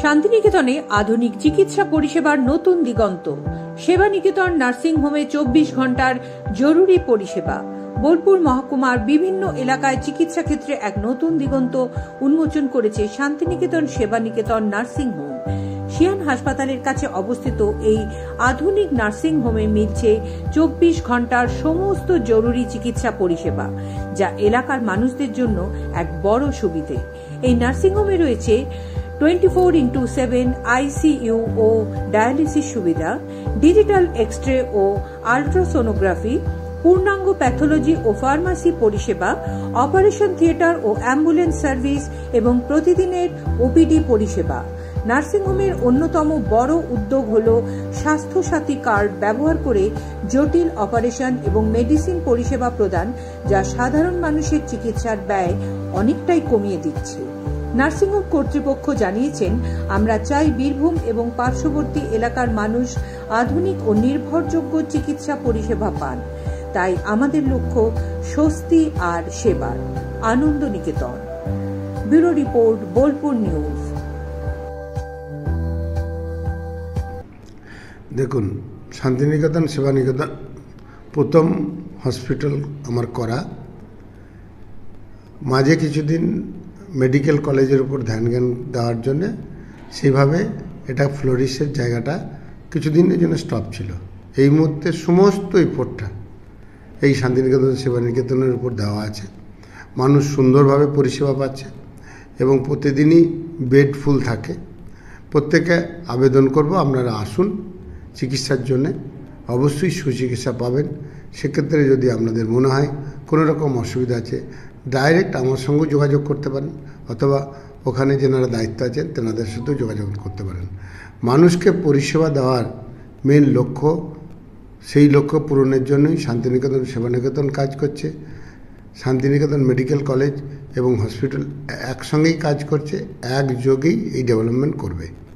শান্তিনিকেতনে আধুনিক চিকিৎসা পরিষেবার নতুন দিগন্ত। সেবানিকেতন নার্সিং হোমে 24 ঘন্টার জরুরি পরিষেবা। বোলপুর মহকুমার বিভিন্ন এলাকায় চিকিৎসা ক্ষেত্রে এক নতুন দিগন্ত উন্মোচন করেছে শান্তিনিকেতন সেবানিকেতন নার্সিং হোম। শিয়ান হাসপাতালের কাছে অবস্থিত এই আধুনিক নার্সিং হোমে মিলছে 24 ঘন্টার সমস্ত জরুরি চিকিৎসা পরিষেবা, যা এলাকার মানুষদের জন্য এক বড় সুবিধে। এই নার্সিং হোমে রয়েছে 24x7 ICU ও ডায়ালিসিস সুবিধা, ডিজিটাল এক্স-রে ও আল্ট্রাসোনোগ্রাফি, পূর্ণাঙ্গ প্যাথোলজি ও ফার্মাসি পরিষেবা, অপারেশন থিয়েটার ও অ্যাম্বুলেন্স সার্ভিস এবং প্রতিদিনের ওপিডি পরিষেবা। নার্সিংহোমের অন্যতম বড় উদ্যোগ হল স্বাস্থ্যসাথী কার্ড ব্যবহার করে জটিল অপারেশন এবং মেডিসিন পরিষেবা প্রদান, যা সাধারণ মানুষের চিকিৎসার ব্যয় অনেকটাই কমিয়ে দিচ্ছে। নার্সিংহোম কর্তৃপক্ষ জানিয়েছেন, আমরা চাই বীরভূম এবং পার্শ্ববর্তী এলাকার মানুষ আধুনিক ও নির্ভরযোগ্য চিকিৎসা পরিষেবা পান। তাই আমাদের লক্ষ্য স্বস্তি আর সেবার। Ananda Niketan. Bureau report, Bolpur news. দেখুন, শান্তিনিকেতন সেবানিকেতন প্রথম হসপিটাল আমার করা। মাঝে কিছুদিন মেডিকেল কলেজের উপর ধ্যান জ্ঞান দেওয়ার জন্যে সেইভাবে এটা ফ্লোরিসের জায়গাটা কিছুদিনের জন্য স্টপ ছিল। এই মুহূর্তে সমস্ত এফোর্টটা এই শান্তিনিকেতন সেবানিকেতনের উপর দেওয়া আছে। মানুষ সুন্দরভাবে পরিষেবা পাচ্ছে এবং প্রতিদিনই বেড ফুল থাকে। প্রত্যেকে আবেদন করব, আপনারা আসুন চিকিৎসার জন্যে, অবশ্যই সুচিকিৎসা পাবেন। সেক্ষেত্রে যদি আপনাদের মনে হয় কোনো রকম অসুবিধা আছে, ডাইরেক্ট আমার সঙ্গে যোগাযোগ করতে পারেন, অথবা ওখানে যেনারা দায়িত্ব আছেন তেনাদের সাথেও যোগাযোগ করতে পারেন। মানুষকে পরিষেবা দেওয়ার মেন লক্ষ্য, সেই লক্ষ্য পূরণের জন্যই শান্তিনিকেতন সেবানিকেতন কাজ করছে। শান্তিনিকেতন মেডিকেল কলেজ এবং হসপিটাল একসঙ্গেই কাজ করছে, একযোগেই এই ডেভেলপমেন্ট করবে।